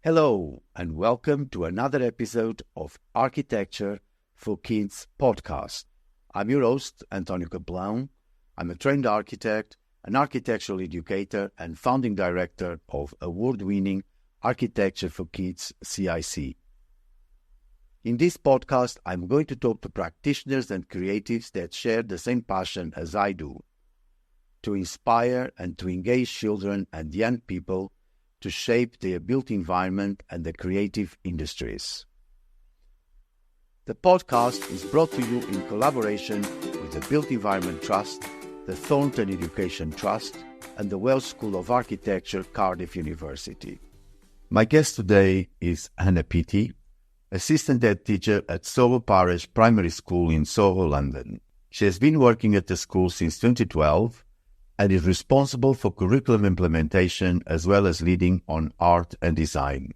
Hello, and welcome to another episode of Architecture for Kids podcast. I'm your host, António Capelão. I'm a trained architect, an architectural educator, and founding director of award-winning Architecture for Kids CIC. In this podcast, I'm going to talk to practitioners and creatives that share the same passion as I do, to inspire and to engage children and young people to shape their built environment and the creative industries. The podcast is brought to you in collaboration with the Built Environment Trust, the Thornton Education Trust, and the Welsh School of Architecture, Cardiff University. My guest today is Anna Peaty, Assistant Head Teacher at Soho Parish Primary School in Soho, London. She has been working at the school since 2012 and is responsible for curriculum implementation as well as leading on art and design.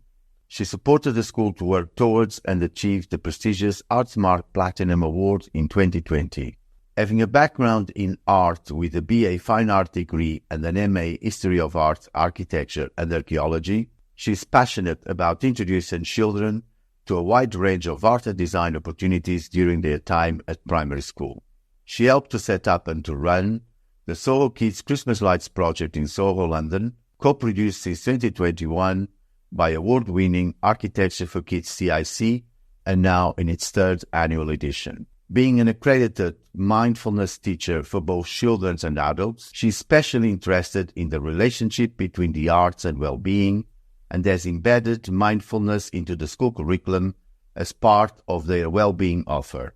She supported the school to work towards and achieve the prestigious Artsmark Platinum Award in 2020. Having a background in art with a BA Fine Art degree and an MA History of Art, Architecture and Archaeology, she is passionate about introducing children to a wide range of art and design opportunities during their time at primary school. She helped to set up and to run the Soho Kids Christmas Lights project in Soho, London, co-produced since 2021 by award-winning Architecture for Kids CIC and now in its third annual edition. Being an accredited mindfulness teacher for both children and adults, she's especially interested in the relationship between the arts and well-being and has embedded mindfulness into the school curriculum as part of their well-being offer.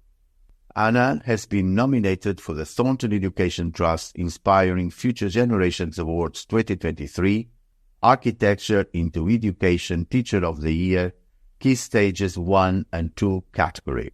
Anna has been nominated for the Thornton Education Trust Inspiring Future Generations Awards 2023, Architecture into Education Teacher of the Year, Key Stages 1 and 2 category.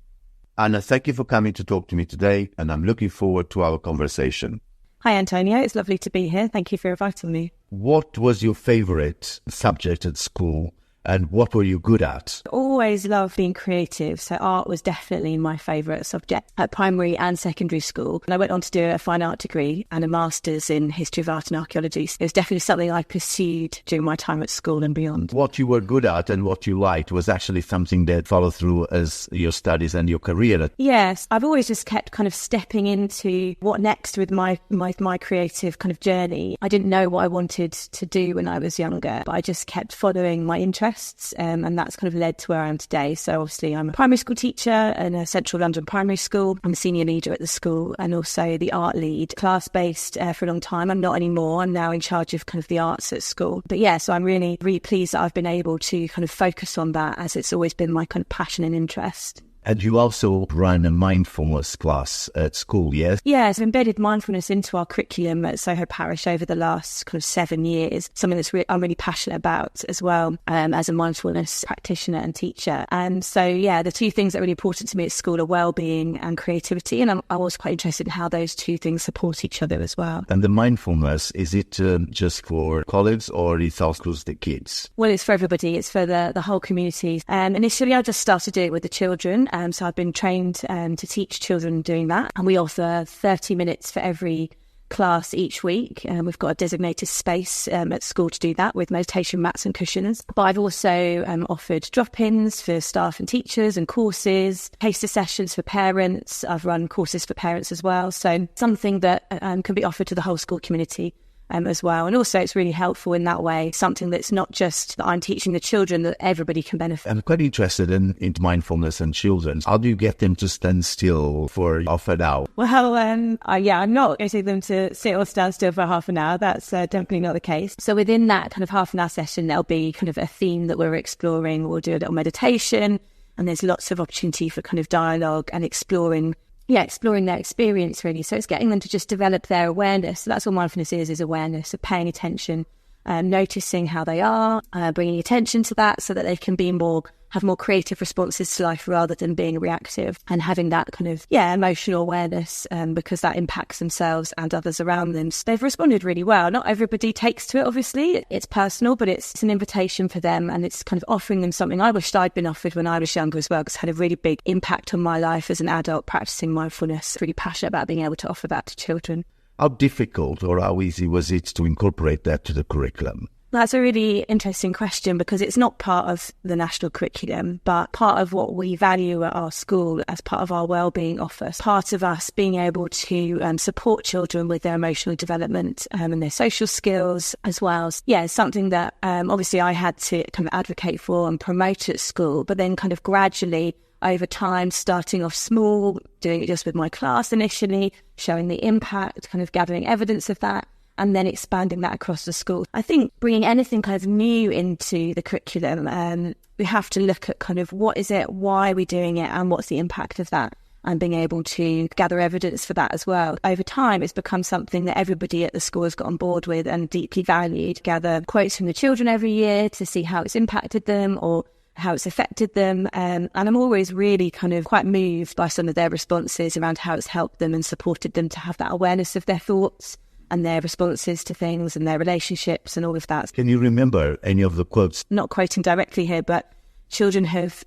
Anna, thank you for coming to talk to me today, and I'm looking forward to our conversation. Hi, Antonio. It's lovely to be here. Thank you for inviting me. What was your favorite subject at school? And what were you good at? Always loved being creative, so art was definitely my favourite subject at primary and secondary school. And I went on to do a fine art degree and a master's in history of art and archaeology. So it was definitely something I pursued during my time at school and beyond. What you were good at and what you liked was actually something that followed through as your studies and your career. Yes, I've always just kept kind of stepping into what next with my creative kind of journey. I didn't know what I wanted to do when I was younger, but I just kept following my interests. And that's kind of led to where I am today. So obviously I'm a primary school teacher in a central London primary school. I'm a senior leader at the school and also the art lead, class-based for a long time. I'm not anymore. I'm now in charge of kind of the arts at school. But yeah, so I'm really, really pleased that I've been able to kind of focus on that as it's always been my kind of passion and interest. And you also run a mindfulness class at school, yes? Yes, I've embedded mindfulness into our curriculum at Soho Parish over the last kind of 7 years, something that's I'm really passionate about as well as a mindfulness practitioner and teacher. And so, yeah, the two things that are really important to me at school are well-being and creativity. And I'm also quite interested in how those two things support each other as well. And the mindfulness, is it just for colleagues or it also includes the kids? Well, it's for everybody. It's for the whole community. Initially, I just started doing it with the children. So I've been trained to teach children doing that. And we offer 30 minutes for every class each week. We've got a designated space at school to do that with meditation mats and cushions. But I've also offered drop-ins for staff and teachers and courses, taster sessions for parents. I've run courses for parents as well. So something that can be offered to the whole school community. As well. And also it's really helpful in that way, something that's not just that I'm teaching the children, that everybody can benefit. I'm quite interested in mindfulness and children. How do you get them to stand still for half an hour? Well, I'm not getting them to sit or stand still for half an hour. That's definitely not the case. So within that kind of half an hour session, there'll be kind of a theme that we're exploring. We'll do a little meditation and there's lots of opportunity for kind of dialogue and exploring their experience, really. So it's getting them to just develop their awareness. So that's what mindfulness is awareness, of paying attention, noticing how they are, bringing attention to that so that they can have more creative responses to life rather than being reactive, and having that kind of, emotional awareness because that impacts themselves and others around them. So they've responded really well. Not everybody takes to it, obviously. It's personal, but it's an invitation for them, and it's kind of offering them something I wished I'd been offered when I was younger as well, because it had a really big impact on my life as an adult practicing mindfulness. Really passionate about being able to offer that to children. How difficult or how easy was it to incorporate that to the curriculum? That's a really interesting question because it's not part of the national curriculum, but part of what we value at our school as part of our wellbeing office. Part of us being able to support children with their emotional development and their social skills as well. Yeah, it's something that obviously I had to kind of advocate for and promote at school, but then kind of gradually over time, starting off small, doing it just with my class initially, showing the impact, kind of gathering evidence of that, and then expanding that across the school. I think bringing anything kind of new into the curriculum, we have to look at kind of what is it, why are we doing it, and what's the impact of that, and being able to gather evidence for that as well. Over time, it's become something that everybody at the school has got on board with and deeply valued. Gather quotes from the children every year to see how it's impacted them or how it's affected them. And I'm always really kind of quite moved by some of their responses around how it's helped them and supported them to have that awareness of their thoughts and their responses to things and their relationships and all of that. Can you remember any of the quotes? Not quoting directly here, but children have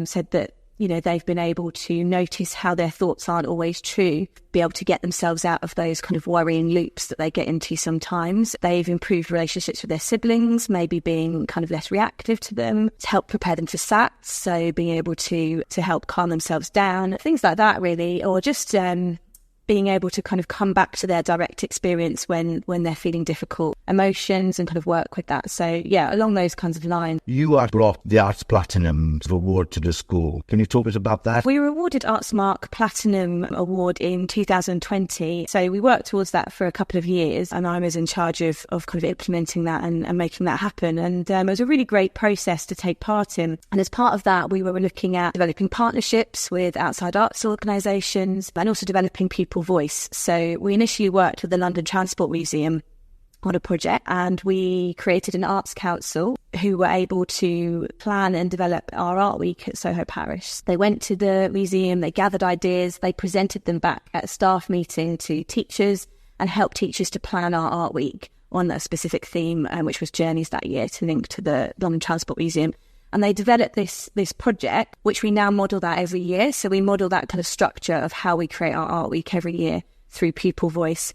said that, you know, they've been able to notice how their thoughts aren't always true, be able to get themselves out of those kind of worrying loops that they get into sometimes. They've improved relationships with their siblings, maybe being kind of less reactive to them, to help prepare them for SATs, so being able to help calm themselves down, things like that really, or just being able to kind of come back to their direct experience when they're feeling difficult emotions and kind of work with that. So yeah, along those kinds of lines. You have brought the Arts Platinum Award to the school. Can you talk a bit about that? We were awarded Arts Mark Platinum Award in 2020. So we worked towards that for a couple of years, and I was in charge of kind of implementing that and making that happen. And it was a really great process to take part in. And as part of that, we were looking at developing partnerships with outside arts organisations and also developing people voice. So we initially worked with the London Transport Museum on a project, and we created an arts council who were able to plan and develop our art week at Soho Parish. They went to the museum, they gathered ideas, they presented them back at a staff meeting to teachers and helped teachers to plan our art week on a specific theme, which was journeys that year, to link to the London Transport Museum. And they developed this project, which we now model that every year. So we model that kind of structure of how we create our art week every year through pupil voice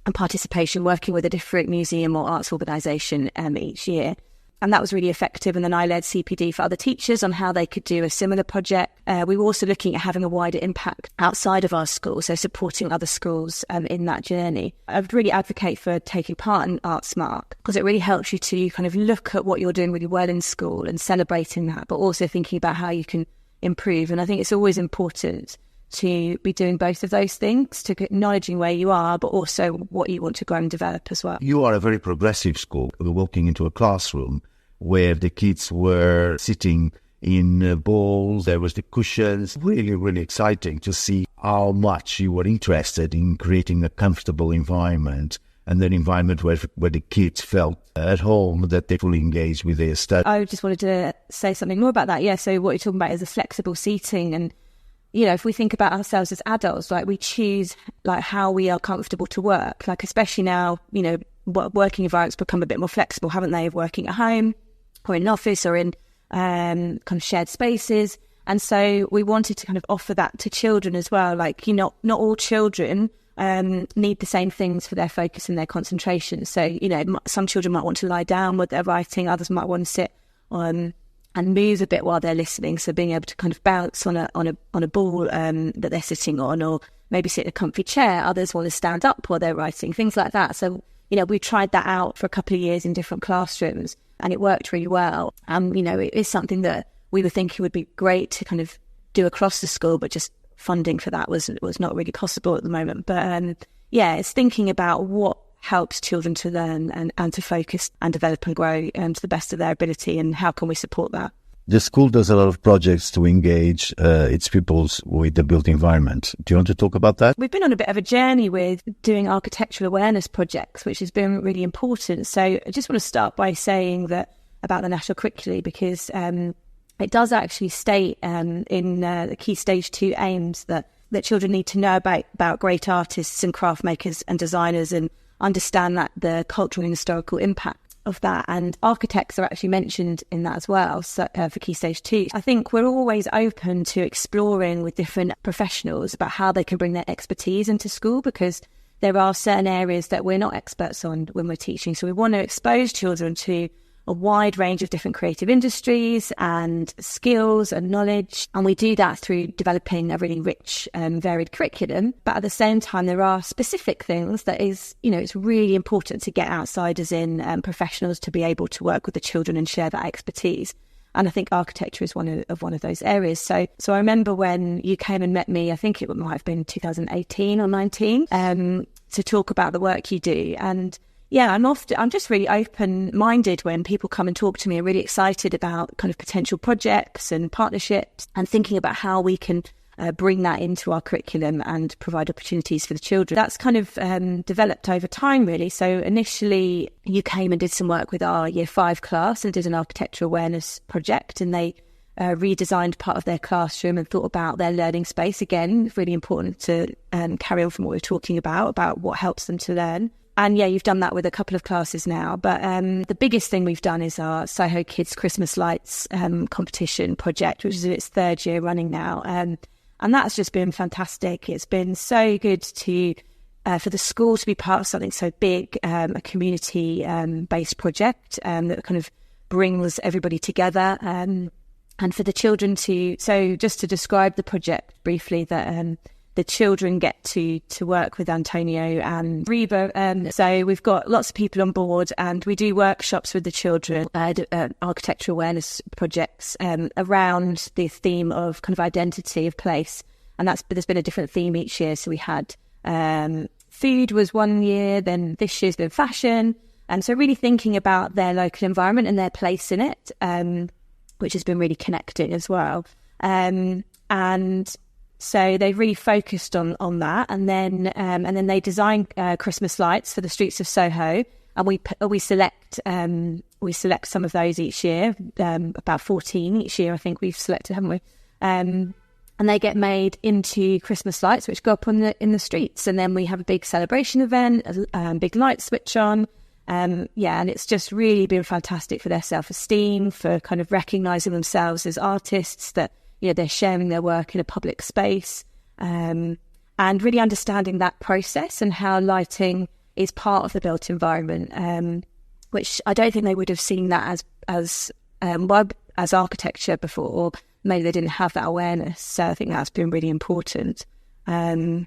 and participation, working with a different museum or arts organisation each year. And that was really effective. And then I led CPD for other teachers on how they could do a similar project. We were also looking at having a wider impact outside of our school, so supporting other schools in that journey. I would really advocate for taking part in Arts Mark because it really helps you to kind of look at what you're doing really well in school and celebrating that, but also thinking about how you can improve. And I think it's always important to be doing both of those things, to acknowledging where you are, but also what you want to grow and develop as well. You are a very progressive school. We're walking into a classroom where the kids were sitting in balls, there was the cushions. Really, really exciting to see how much you were interested in creating a comfortable environment, and an environment where the kids felt at home, that they fully engaged with their study. I just wanted to say something more about that. Yeah, so what you're talking about is the flexible seating. And, you know, if we think about ourselves as adults, like, we choose like how we are comfortable to work, like especially now, you know, working environments become a bit more flexible, haven't they, of working at home or in an office or in kind of shared spaces. And so we wanted to kind of offer that to children as well. Like, you know, not all children need the same things for their focus and their concentration. So, you know, some children might want to lie down while they're writing, others might want to sit and move a bit while they're listening. So being able to kind of bounce on a ball that they're sitting on, or maybe sit in a comfy chair. Others want to stand up while they're writing, things like that. So, you know, we tried that out for a couple of years in different classrooms, and it worked really well. You know, it is something that we were thinking would be great to kind of do across the school, but just funding for that was not really possible at the moment. But yeah, it's thinking about what helps children to learn and to focus and develop and grow to the best of their ability, and how can we support that. The school does a lot of projects to engage its pupils with the built environment. Do you want to talk about that? We've been on a bit of a journey with doing architectural awareness projects, which has been really important. So I just want to start by saying that about the national curriculum, because it does actually state in the key stage 2 aims that children need to know about great artists and craft makers and designers, and understand that the cultural and historical impact of that. And architects are actually mentioned in that as well, so, for Key Stage 2. I think we're always open to exploring with different professionals about how they can bring their expertise into school, because there are certain areas that we're not experts on when we're teaching. So we want to expose children to a wide range of different creative industries and skills and knowledge. And we do that through developing a really rich and varied curriculum. But at the same time, there are specific things that is, it's really important to get outsiders in, professionals to be able to work with the children and share that expertise. And I think architecture is one of those areas. So I remember when you came and met me, I think it might have been 2018 or 19, to talk about the work you do. And yeah, I'm just really open-minded when people come and talk to me. I'm really excited about kind of potential projects and partnerships and thinking about how we can bring that into our curriculum and provide opportunities for the children. That's kind of developed over time, really. So initially, you came and did some work with our Year 5 class and did an architecture awareness project, and they redesigned part of their classroom and thought about their learning space. Again, really important to carry on from what we were talking about what helps them to learn. And yeah, you've done that with a couple of classes now. But the biggest thing we've done is our Soho Kids Christmas Lights competition project, which is in its 3rd year running now. And that's just been fantastic. It's been so good to for the school to be part of something so big, a community-based project that kind of brings everybody together. And for the children so just to describe the project briefly, that the children get to work with Antonio and Reba. So we've got lots of people on board, and we do workshops with the children, architecture awareness projects around the theme of kind of identity of place. And there's been a different theme each year. So we had food was one year, then this year's been fashion. And so really thinking about their local environment and their place in it, which has been really connecting as well. And so they've really focused on that, and then they design Christmas lights for the streets of Soho, and we select some of those each year, about 14 each year I think we've selected, haven't we? And they get made into Christmas lights, which go up in the streets, and then we have a big celebration event, a big light switch on. And it's just really been fantastic for their self-esteem, for kind of recognising themselves as artists, that they're sharing their work in a public space, and really understanding that process and how lighting is part of the built environment, which I don't think they would have seen that as architecture before, or maybe they didn't have that awareness. So I think that's been really important. I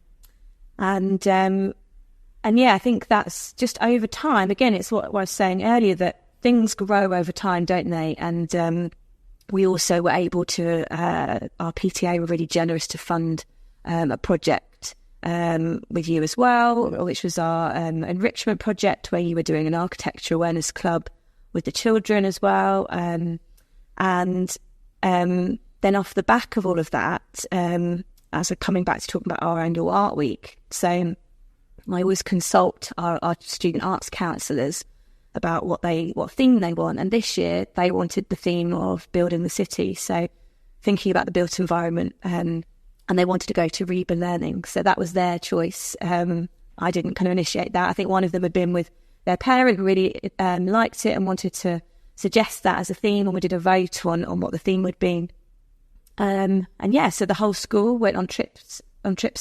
think that's just over time. Again, it's what I was saying earlier, that things grow over time, don't they? And we also were able to, our PTA were really generous to fund a project with you as well, which was our enrichment project, where you were doing an architecture awareness club with the children as well. And then off the back of all of that, as we're coming back to talking about our annual art week, so I always consult our student arts counsellors about what theme they want. And this year they wanted the theme of building the city. So thinking about the built environment, and they wanted to go to Reba Learning. So that was their choice. I didn't kind of initiate that. I think one of them had been with their parent who really liked it and wanted to suggest that as a theme, and we did a vote on what the theme would be. So the whole school went on trips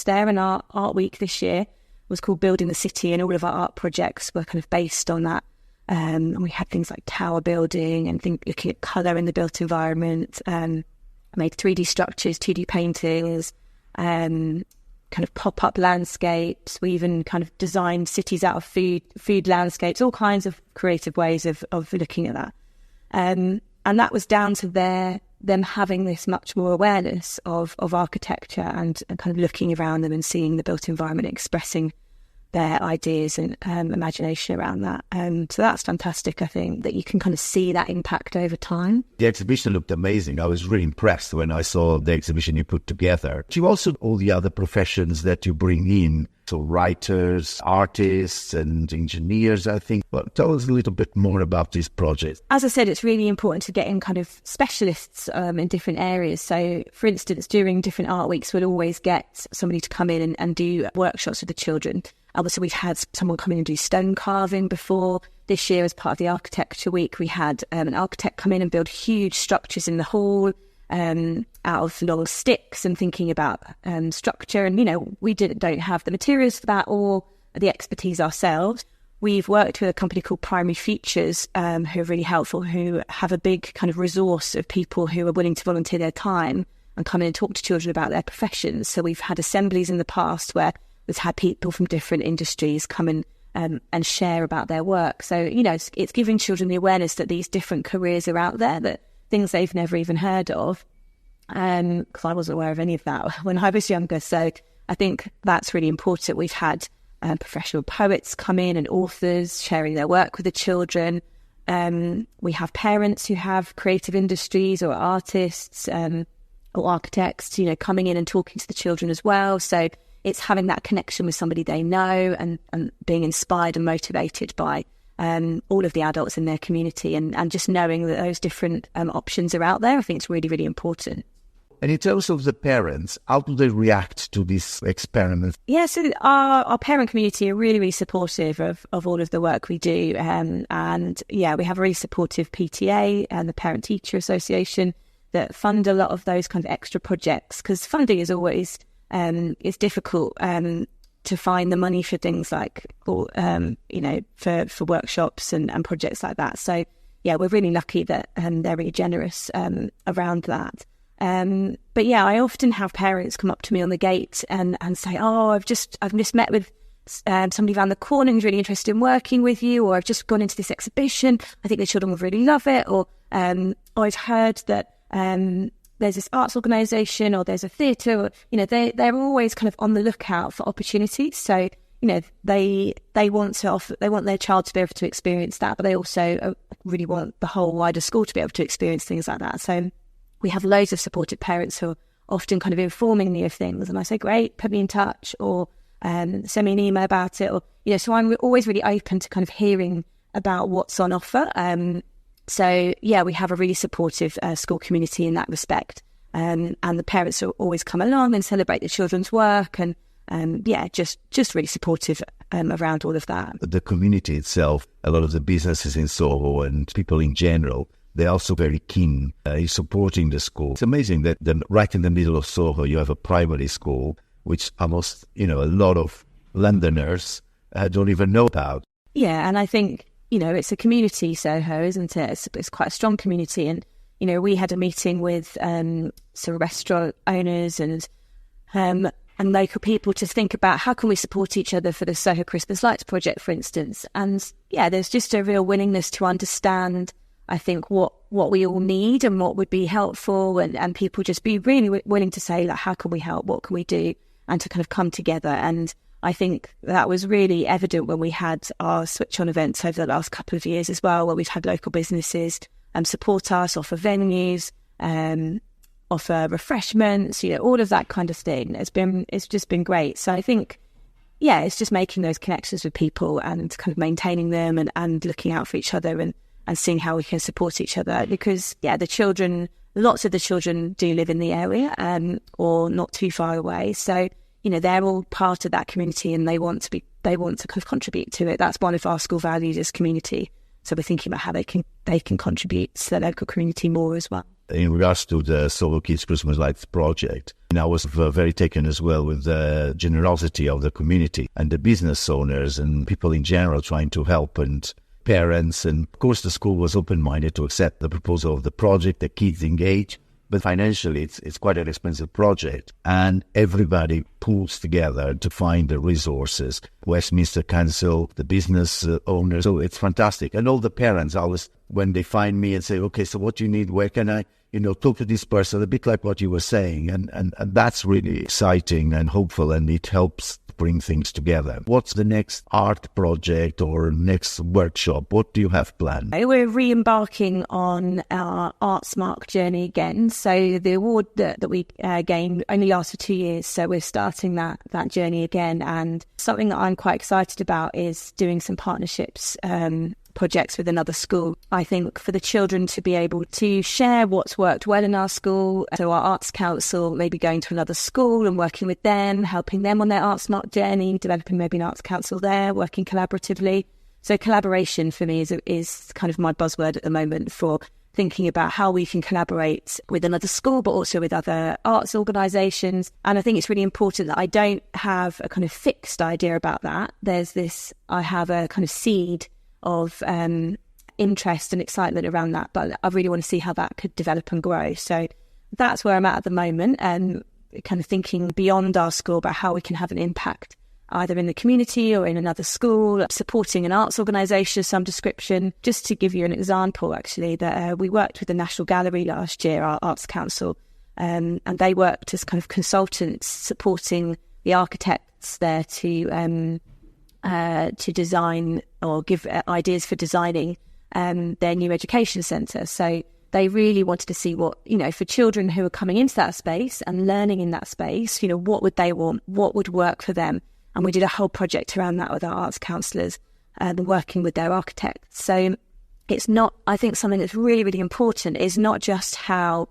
there, and our art week this year was called Building the City, and all of our art projects were kind of based on that. And we had things like tower building and looking at colour in the built environment, made 3D structures, 2D paintings, kind of pop-up landscapes. We even kind of designed cities out of food landscapes, all kinds of creative ways of looking at that. And that was down to them having this much more awareness of architecture and kind of looking around them and seeing the built environment, expressing their ideas and imagination around that. So that's fantastic, I think, that you can kind of see that impact over time. The exhibition looked amazing. I was really impressed when I saw the exhibition you put together. You also all the other professions that you bring in, so writers, artists and engineers, I think. But tell us a little bit more about this project. As I said, it's really important to get in kind of specialists in different areas. So, for instance, during different art weeks, we'll always get somebody to come in and do workshops with the children. So we've had someone come in and do stone carving before. This year, as part of the architecture week, we had an architect come in and build huge structures in the hall out of long sticks, and thinking about structure. And, we don't have the materials for that or the expertise ourselves. We've worked with a company called Primary Futures, who are really helpful, who have a big kind of resource of people who are willing to volunteer their time and come in and talk to children about their professions. So we've had assemblies in the past where we've had people from different industries come in and share about their work. So, it's giving children the awareness that these different careers are out there, that things they've never even heard of. Because I wasn't aware of any of that when I was younger. So I think that's really important. We've had professional poets come in and authors sharing their work with the children. We have parents who have creative industries or artists or architects, coming in and talking to the children as well. So it's having that connection with somebody they know and being inspired and motivated by all of the adults in their community and just knowing that those different options are out there. I think it's really, really important. And in terms of the parents, how do they react to this experiment? Yeah, so our parent community are really, really supportive of all of the work we do. And yeah, we have a really supportive PTA and the Parent Teacher Association that fund a lot of those kind of extra projects, because funding is always it's difficult to find the money for things like, for workshops and projects like that. So yeah, we're really lucky that they're really generous around that. But yeah, I often have parents come up to me on the gate and say, "Oh, I've just met with somebody around the corner who's really interested in working with you," or "I've just gone into this exhibition. I think the children will really love it," or "I've heard that there's this arts organisation or there's a theatre." Or, they're always kind of on the lookout for opportunities. So they want their child to be able to experience that, but they also really want the whole wider school to be able to experience things like that. So we have loads of supportive parents who are often kind of informing me of things, and I say, "Great, put me in touch," or send me an email about it, or so I'm always really open to kind of hearing about what's on offer. So yeah, we have a really supportive school community in that respect, and the parents will always come along and celebrate the children's work, and just really supportive around all of that. The community itself, a lot of the businesses in Soho and people in general, they're also very keen in supporting the school. It's amazing that right in the middle of Soho, you have a primary school, which almost, a lot of Londoners don't even know about. Yeah, and I think, it's a community, Soho, isn't it? It's quite a strong community. And, we had a meeting with some restaurant owners and local people to think about how can we support each other for the Soho Christmas Lights project, for instance. And yeah, there's just a real willingness to understand, I think, what we all need and what would be helpful, and people just be really willing to say, like, how can we help? What can we do? And to kind of come together. And I think that was really evident when we had our switch on events over the last couple of years as well, where we've had local businesses support us, offer venues, offer refreshments, all of that kind of thing. It's just been great. So I think, yeah, it's just making those connections with people and kind of maintaining them and looking out for each other and seeing how we can support each other, because yeah, lots of the children do live in the area or not too far away. So, they're all part of that community and they want to kind of contribute to it. That's one of our school values, is community. So we're thinking about how they can contribute to the local community more as well. In regards to the Soho Kids Christmas Lights project, I was very taken as well with the generosity of the community and the business owners and people in general trying to help, and parents. And of course, the school was open-minded to accept the proposal of the project, the kids engage. But financially, it's quite an expensive project. And everybody pulls together to find the resources. Westminster Council, the business owners. So it's fantastic. And all the parents always, when they find me and say, "Okay, so what do you need? Where can I, talk to this person?" A bit like what you were saying. And that's really exciting and hopeful, and it helps bring things together. What's the next art project or next workshop? What do you have planned? We're re-embarking on our Arts Mark journey again. So the award that we gained only lasts for 2 years. So we're starting that journey again. And something that I'm quite excited about is doing some partnerships projects with another school. I think for the children to be able to share what's worked well in our school, so our Arts Council maybe going to another school and working with them, helping them on their Arts Mark journey, developing maybe an Arts Council there, working collaboratively. So collaboration for me is kind of my buzzword at the moment for thinking about how we can collaborate with another school, but also with other arts organisations. And I think it's really important that I don't have a kind of fixed idea about that. I have a kind of seed of interest and excitement around that, but I really want to see how that could develop and grow. So that's where I'm at the moment, and kind of thinking beyond our school about how we can have an impact either in the community or in another school, supporting an arts organisation of some description. Just to give you an example, actually, that we worked with the National Gallery last year, our Arts Council, and they worked as kind of consultants supporting the architects there to design or give ideas for designing their new education centre. So they really wanted to see what, for children who are coming into that space and learning in that space, what would they want, what would work for them. And we did a whole project around that with our arts counsellors and working with their architects. So it's not, I think something that's really, really important is not just how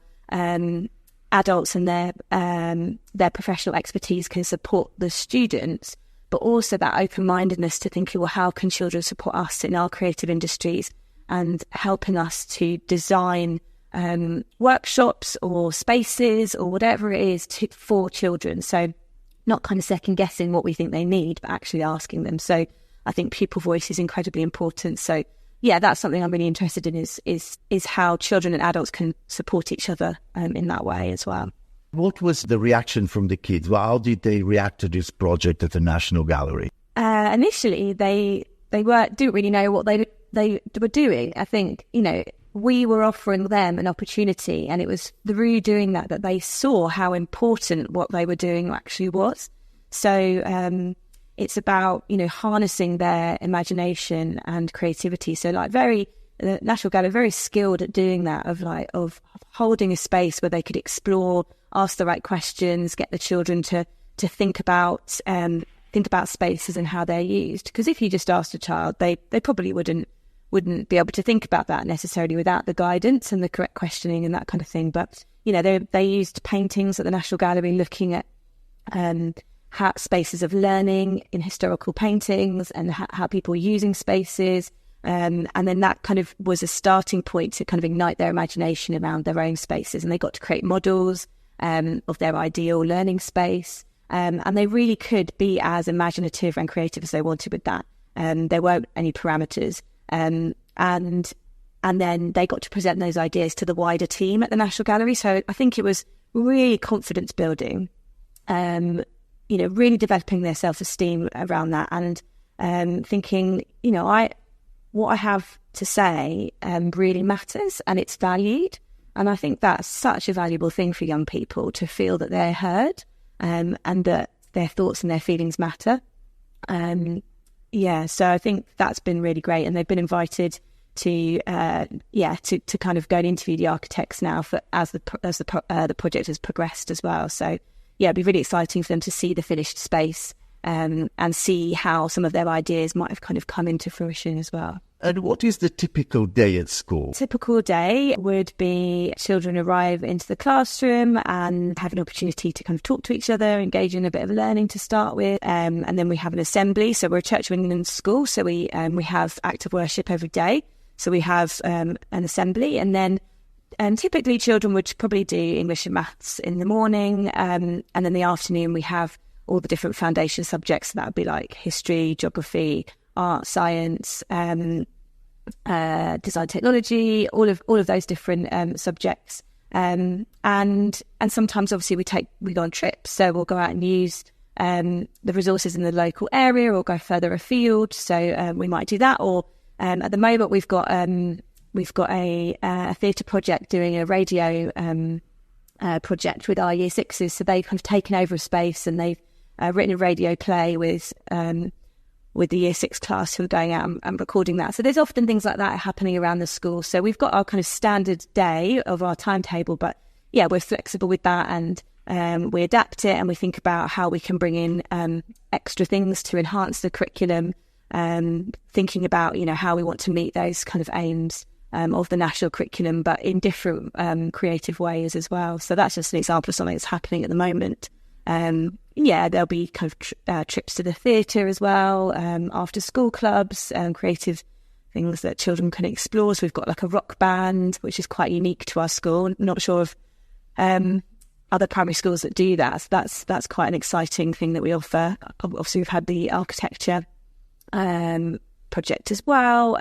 adults and their professional expertise can support the students, but also that open-mindedness to thinking, well, how can children support us in our creative industries, and helping us to design workshops or spaces or whatever it is for children. So not kind of second guessing what we think they need, but actually asking them. So I think pupil voice is incredibly important. So yeah, that's something I'm really interested in is how children and adults can support each other in that way as well. What was the reaction from the kids? Well, how did they react to this project at the National Gallery? Initially, they didn't really know what they were doing. I think, we were offering them an opportunity, and it was through doing that they saw how important what they were doing actually was. So it's about, harnessing their imagination and creativity. So the National Gallery very skilled at doing that, of holding a space where they could explore, ask the right questions, get the children to think about spaces and how they're used. Because if you just asked a child, they probably wouldn't be able to think about that necessarily without the guidance and the correct questioning and that kind of thing. But, they used paintings at the National Gallery looking at how spaces of learning in historical paintings and how people were using spaces. And then that kind of was a starting point to kind of ignite their imagination around their own spaces. And they got to create models of their ideal learning space. And they really could be as imaginative and creative as they wanted with that. There weren't any parameters. And then they got to present those ideas to the wider team at the National Gallery. So I think it was really confidence building, really developing their self-esteem around that, and thinking, what I have to say really matters and it's valued. And I think that's such a valuable thing for young people, to feel that they're heard and that their thoughts and their feelings matter. So I think that's been really great, and they've been invited to kind of go and interview the architects now as the project has progressed as well. So yeah, it'd be really exciting for them to see the finished space and see how some of their ideas might have kind of come into fruition as well. And what is the typical day at school? Typical day would be children arrive into the classroom and have an opportunity to kind of talk to each other, engage in a bit of learning to start with. And then we have an assembly. So we're a Church of England school. So we have active worship every day. So we have an assembly. And then typically children would probably do English and maths in the morning. And then the afternoon we have all the different foundation subjects. So that would be like history, geography, art, science, design, technology, all of those different subjects, and sometimes obviously we go on trips, so we'll go out and use the resources in the local area or go further afield. So we might do that, or at the moment we've got a theatre project doing a radio project with our Year Sixes. So they've kind of taken over a space and they've written a radio play with the Year 6 class who are going out and recording that. So there's often things like that happening around the school. So we've got our kind of standard day of our timetable, but yeah, we're flexible with that, and we adapt it, and we think about how we can bring in extra things to enhance the curriculum, thinking about, how we want to meet those kind of aims of the national curriculum, but in different creative ways as well. So that's just an example of something that's happening at the moment. There'll be kind of trips to the theatre as well, after school clubs, creative things that children can explore. So we've got like a rock band, which is quite unique to our school. Not sure of other primary schools that do that. So that's quite an exciting thing that we offer. Obviously, we've had the architecture project as well.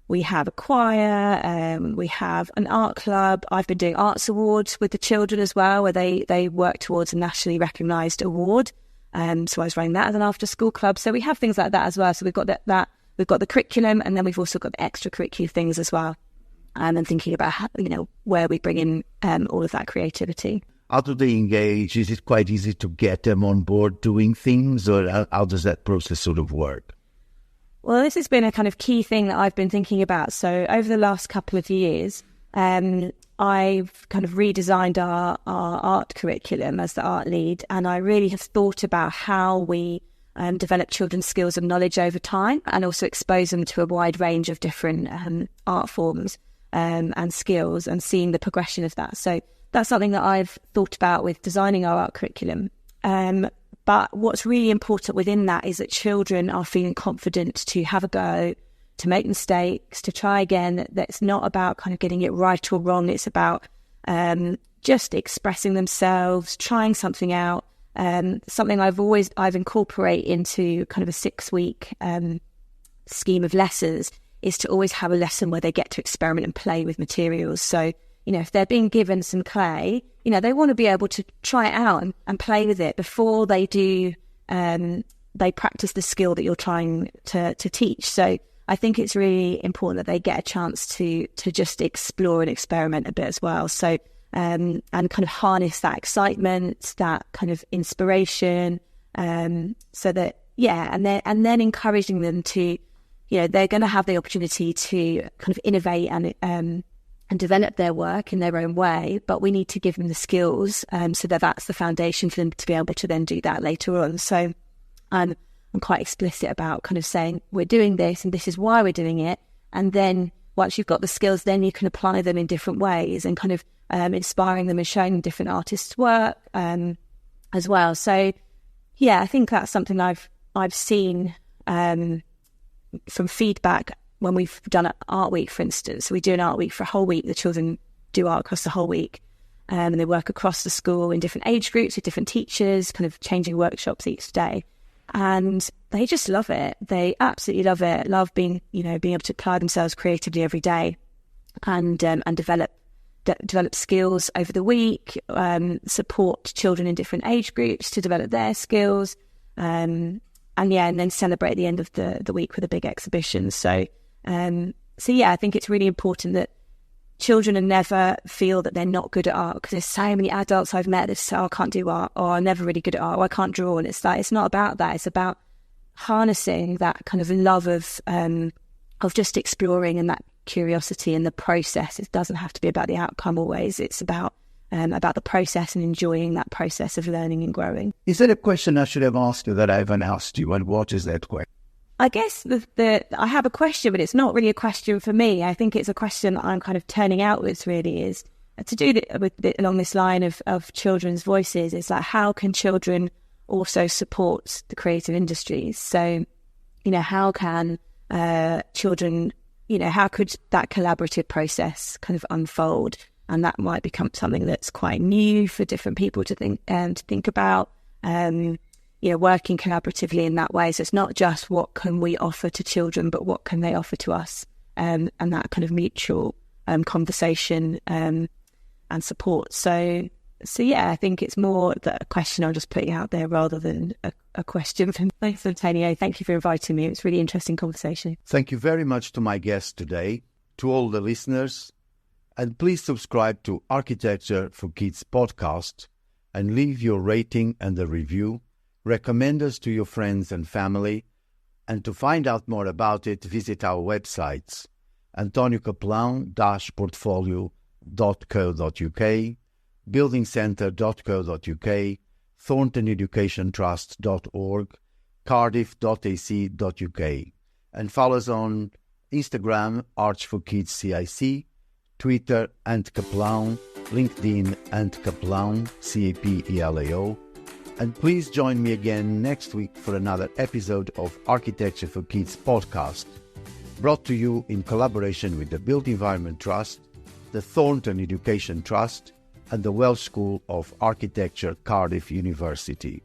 We have a choir. We have an art club. I've been doing arts awards with the children as well, where they work towards a nationally recognised award. So I was running that as an after-school club. So we have things like that as well. So we've got that we've got the curriculum, and then we've also got the extracurricular things as well. And thinking about how, where we bring in all of that creativity. How do they engage? Is it quite easy to get them on board doing things, or how does that process sort of work? Well, this has been a kind of key thing that I've been thinking about. So over the last couple of years, I've kind of redesigned our art curriculum as the art lead, and I really have thought about how we develop children's skills and knowledge over time, and also expose them to a wide range of different art forms and skills, and seeing the progression of that. So that's something that I've thought about with designing our art curriculum. But what's really important within that is that children are feeling confident to have a go, to make mistakes, to try again. That's not about kind of getting it right or wrong. It's about just expressing themselves, trying something out. Something I've incorporated into kind of a 6-week scheme of lessons is to always have a lesson where they get to experiment and play with materials. So, if they're being given some clay, they want to be able to try it out and play with it before they do, they practice the skill that you're trying to teach. So I think it's really important that they get a chance to just explore and experiment a bit as well. So, and kind of harness that excitement, that kind of inspiration, so that, and then encouraging them to, they're going to have the opportunity to kind of innovate and develop their work in their own way, but we need to give them the skills so that that's the foundation for them to be able to then do that later on. So I'm quite explicit about kind of saying, we're doing this and this is why we're doing it. And then once you've got the skills, then you can apply them in different ways, and kind of inspiring them and showing them different artists' work as well. So I think that's something I've seen from feedback when we've done an art week, for instance. So we do an art week for a whole week. The children do art across the whole week, and they work across the school in different age groups with different teachers, kind of changing workshops each day. And they just love it. They absolutely love it. Love being able to apply themselves creatively every day, and develop skills over the week. Support children in different age groups to develop their skills, and then celebrate at the end of the week with a big exhibition. So I think it's really important that children never feel that they're not good at art, because there's so many adults I've met that say, I can't do art, or I'm never really good at art, or I can't draw. And it's not about that. It's about harnessing that kind of love of just exploring, and that curiosity and the process. It doesn't have to be about the outcome always. It's about the process and enjoying that process of learning and growing. Is there a question I should have asked you that I haven't asked you, and what is that question? I guess I have a question, but it's not really a question for me. I think it's a question that I'm kind of turning outwards, really, is to do along this line of children's voices. It's like, how can children also support the creative industries? So, how can children, how could that collaborative process kind of unfold? And that might become something that's quite new for different people to think about. Working collaboratively in that way. So it's not just what can we offer to children, but what can they offer to us, and that kind of mutual conversation and support. So I think it's more that a question I'm just putting out there rather than a question. Thanks, Antonio. Thank you for inviting me. It was a really interesting conversation. Thank you very much to my guest today, to all the listeners, and please subscribe to Architecture for Kids podcast and leave your rating and a review. Recommend us to your friends and family, and to find out more about it, visit our websites, antoniocaplan-portfolio.co.uk, buildingcentre.co.uk, thorntoneducationtrust.org, cardiff.ac.uk, and follow us on Instagram, Arch for Kids CIC, Twitter, @Kaplan, LinkedIn, @Kaplan, CAPELAO. And please join me again next week for another episode of Architecture for Kids podcast. brought to you in collaboration with the Built Environment Trust, the Thornton Education Trust, and the Welsh School of Architecture, Cardiff University.